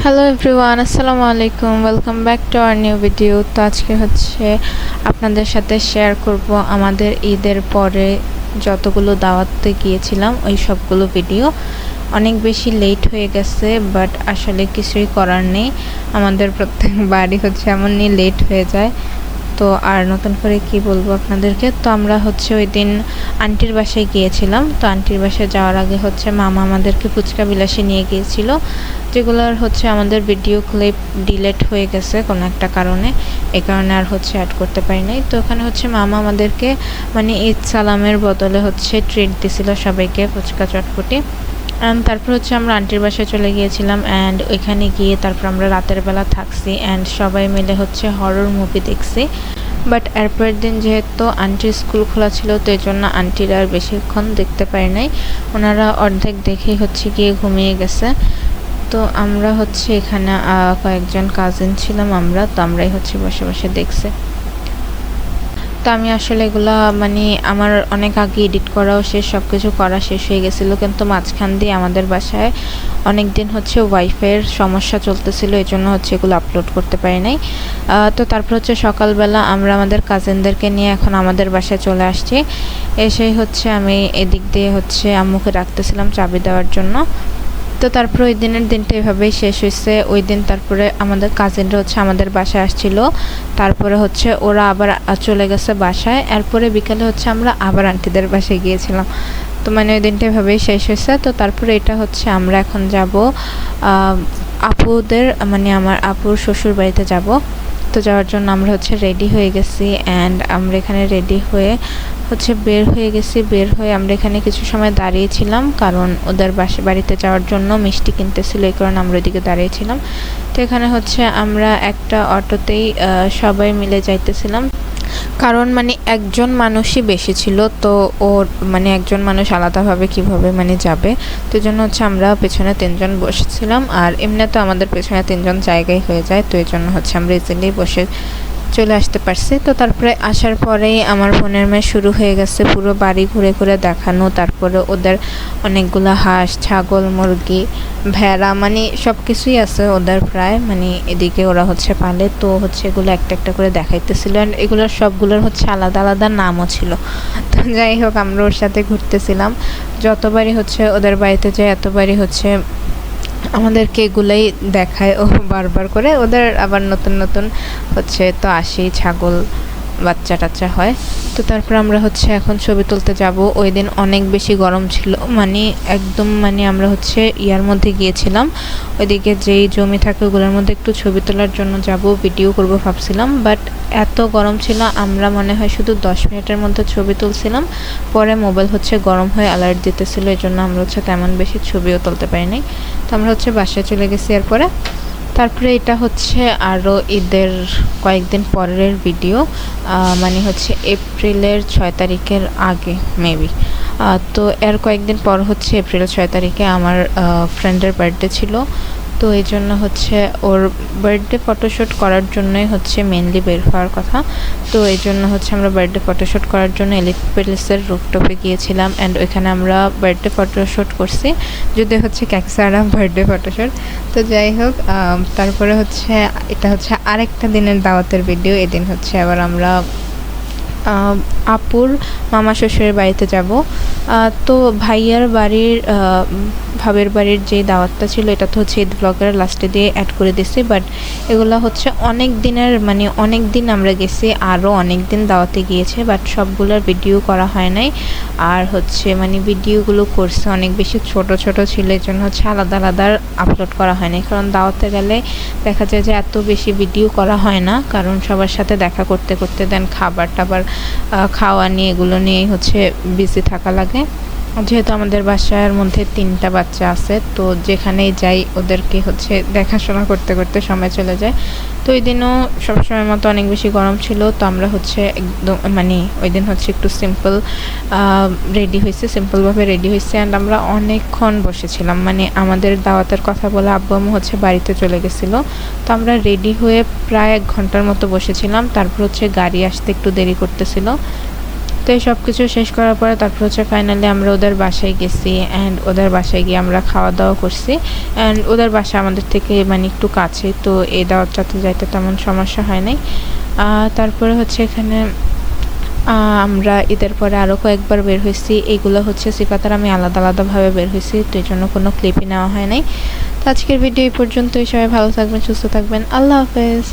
Hello everyone, আসসালামু আলাইকুম। Welcome back to our new video. তো আজকে আপনাদের সাথে শেয়ার করব আমাদের ঈদের পরে যতগুলো দাওয়াতে গিয়েছিলাম ওই সবগুলো ভিডিও। অনেক বেশি লেট হয়ে গেছে, বাট আসলে কিছুই করার নেই। আমাদের প্রত্যেকবারই এমনই লেট হয়ে যায়। তো আর নতুন করে কি বলবো আপনাদেরকে। তো আমরা ওই দিন আন্টির বাসায় গিয়েছিলাম। তো আন্টির বাসায় যাওয়ার আগে মামা আমাদেরকে ফুচকা বিলাসে নিয়ে গিয়েছিল, যেগুলোর আমাদের ভিডিও ক্লিপ ডিলেট হয়ে গেছে কোনো একটা কারণে। এই কারণে আর অ্যাড করতে পারি নাই। তো ওখানে মামা আমাদেরকে মানে ঈদ সালামের বদলে ট্রিট দিছিল সবাইকে, ফুচকা চটপটি। তারপর আমরা আন্টির বাসায় চলে গিয়েছিলাম। অ্যান্ড ওইখানে গিয়ে তারপর আমরা রাতের বেলা থাকছি অ্যান্ড সবাই মিলে হরর মুভি দেখছি। বাট এরপরের দিন যেহেতু আন্টির স্কুল খোলা ছিল, তো এই জন্য আন্টিরা আর বেশিক্ষণ দেখতে পারি নাই। ওনারা অর্ধেক দেখেই গিয়ে ঘুমিয়ে গেছে। তো আমরা এখানে কয়েকজন কাজিন ছিলাম আমরা, তো আমরাই বসে বসে দেখছি। তো আমি আসলে এগুলা আমার অনেক আগে এডিট করাও শেষ, সব কিছু করা শেষ হয়ে গেছিলো, কিন্তু মাঝখান দিয়ে আমাদের বাসায় অনেক দিন ওয়াইফাইয়ের সমস্যা চলতেছিল, এই জন্য এগুলো আপলোড করতে পারি নাই। তো তারপর সকালবেলা আমরা আমাদের কাজিনদেরকে নিয়ে এখন আমাদের বাসায় চলে আসছি। এসেই আমি এদিক দিয়ে আম্মুকে রাখতেছিলাম চাবি দেওয়ার জন্য। তো তারপর ওই দিনের দিনটা এভাবেই শেষ হয়েছে। ওই দিন তারপরে আমাদের কাজিনরা আমাদের বাসায় আসছিল। তারপরে ওরা আবার চলে গেছে বাসায়। এরপরে বিকালে আমরা আবার আন্টিদের বাসায় গিয়েছিলাম। তো ওই দিনটা এভাবেই শেষ হয়েছে। তো তারপরে এটা আমরা এখন যাব আপুদের আমার আপুর শ্বশুর বাড়িতে যাব। তো যাওয়ার জন্য আমরা রেডি হয়ে গেছি অ্যান্ড আমরা এখানে রেডি হয়ে বের হয়ে গেছি। বের হয়ে আমরা এখানে কিছু সময় দাঁড়িয়েছিলাম, কারণ ওদের বাড়িতে যাওয়ার জন্য মিষ্টি কিনতেছিল, এই কারণে আমরা ওইদিকে দাঁড়িয়েছিলাম। তো এখানে আমরা একটা অটোতেই সবাই মিলে যাইতেছিলাম, কারণ একজন মানুষই বেশি ছিল। তো ওর একজন মানুষ আলাদাভাবে কিভাবে যাবে। তো এই জন্য আমরা পেছনে 3 জন বসেছিলাম, আর এমনি তো আমাদের পেছনে 3 জন জায়গায় হয়ে যায়। তো এই জন্য আমরা ইজিলি বসে চলে আসতে পারছি। তো তারপরে আসার পরেই আমার বোনের মেয়ে শুরু হয়ে গেছে পুরো বাড়ি ঘুরে ঘুরে দেখানো। তারপরে ওদের অনেকগুলো হাঁস, ছাগল, মুরগি, ভেড়া সব কিছুই আছে ওদের প্রায়, এদিকে ওরা পালে। তো এগুলো একটা একটা করে দেখাইতেছিল, অ্যান্ড এগুলোর সবগুলোর আলাদা আলাদা নামও ছিল। তো যাই হোক, আমরা ওর সাথে ঘুরতেছিলাম। যতবারই ওদের বাড়িতে যাই এতবারই আমাদেরকে এগুলাই দেখায় ও বারবার করে। ওদের আবার নতুন নতুন তো আসেই ছাগল বাচ্চা টাচ্চা হয়। তো তারপর আমরা এখন ছবি তুলতে যাব। ওই দিন অনেক বেশি গরম ছিল, একদম আমরা ইয়ার মধ্যে গিয়েছিলাম, ওইদিকে যেই জমি থাকে ওগুলোর মধ্যে একটু ছবি তোলার জন্য যাব, ভিডিও করব ভাবছিলাম। বাট এত গরম ছিল, আমরা মনে হয় শুধু 10 মিনিটের মধ্যে ছবি তুলছিলাম। পরে মোবাইল গরম হয়ে অ্যালার্ট দিতেছিল, এই জন্য আমরা তেমন বেশি ছবিও তুলতে পারিনি। তো আমরা বাসায় চলে গেছি। এরপরে তারপরে এটা আরও ঈদের কয়েকদিন পরের ভিডিও, এপ্রিলের 6 তারিখের আগে মেবি। তো এর কয়েকদিন পর এপ্রিল 6 তারিখে আমার ফ্রেন্ডের বার্থডে ছিল। তো এই জন্য ওর বার্থডে ফটোশ্যুট করার জন্যই মেনলি বের হওয়ার কথা। তো এই জন্য আমরা বার্থডে ফটোশ্যুট করার জন্য এলিট প্যালেসের রুফটপে গিয়েছিলাম, অ্যান্ড ওইখানে আমরা বার্থডে ফটোশ্যুট করছি, যদি ক্যাকসারা বার্থডে ফটোশ্যুট। তো যাই হোক, তারপরে এটা আরেকটা দিনের দাওয়াতের ভিডিও। এদিন আবার আমরা আপুর মামা শ্বশুরের বাড়িতে যাব। তো ভাইয়ার বাড়ির ভাবের বাড়ির যে দাওয়াতটা ছিল, এটা তো ঈদ ব্লগের লাস্টে দিয়ে অ্যাড করে দিছি। বাট এগুলো অনেক দিনের অনেক দিন আমরা গেছি, আরও অনেক দিন দাওয়াতে গিয়েছে, বাট সবগুলোর ভিডিও করা হয় নাই। আর ভিডিওগুলো করছে অনেক বেশি ছোট ছোট ছিল, এই জন্য আলাদা আলাদা আপলোড করা হয় নাই। কারণ দাওয়াতে গেলে দেখা যায় যে এত বেশি ভিডিও করা হয় না, কারণ সবার সাথে দেখা করতে করতে দেন খাবার টাবার খাওয়া নিয়ে এগুলো নিয়েই বিজি থাকা লাগে। যেহেতু আমাদের বাসার মধ্যে 3টা বাচ্চা আছে, তো যেখানেই যাই ওদেরকে দেখাশোনা করতে করতে সময় চলে যায়। তো ওই দিনও সবসময় মতো অনেক বেশি গরম ছিল। তো আমরা একদম ওই দিন একটু রেডি হয়েছে, সিম্পলভাবে রেডি হয়েছে। অ্যান্ড আমরা অনেকক্ষণ বসেছিলাম, আমাদের দাওয়াতের কথা বলে আব্বু আম্মু বাড়িতে চলে গেছিলো। তো আমরা রেডি হয়ে প্রায় 1 ঘন্টার মতো বসেছিলাম। তারপর গাড়ি আসতে একটু দেরি করতেছিল। তো এই সব কিছু শেষ করার পরে তারপর হচ্ছে ফাইনালি আমরা ওদের বাসায় গেছি অ্যান্ড ওদের বাসায় গিয়ে আমরা খাওয়া দাওয়া করছি অ্যান্ড ওদের বাসা আমাদের থেকে মানে একটু কাছে, তো এই দাওয়াতটাতে যাইতে তেমন সমস্যা হয় নাই। তারপরে হচ্ছে এখানে আমরা ঈদের পরে আরও কয়েকবার বের হয়েছি। এইগুলো হচ্ছে সিফাত আর আমি আলাদা আলাদাভাবে বের হয়েছি, তো এই জন্য কোনো ক্লিপই নেওয়া হয় নাই। তো আজকের ভিডিও এই পর্যন্তই। সবাই ভালো থাকবেন, সুস্থ থাকবেন। আল্লাহ হাফেজ।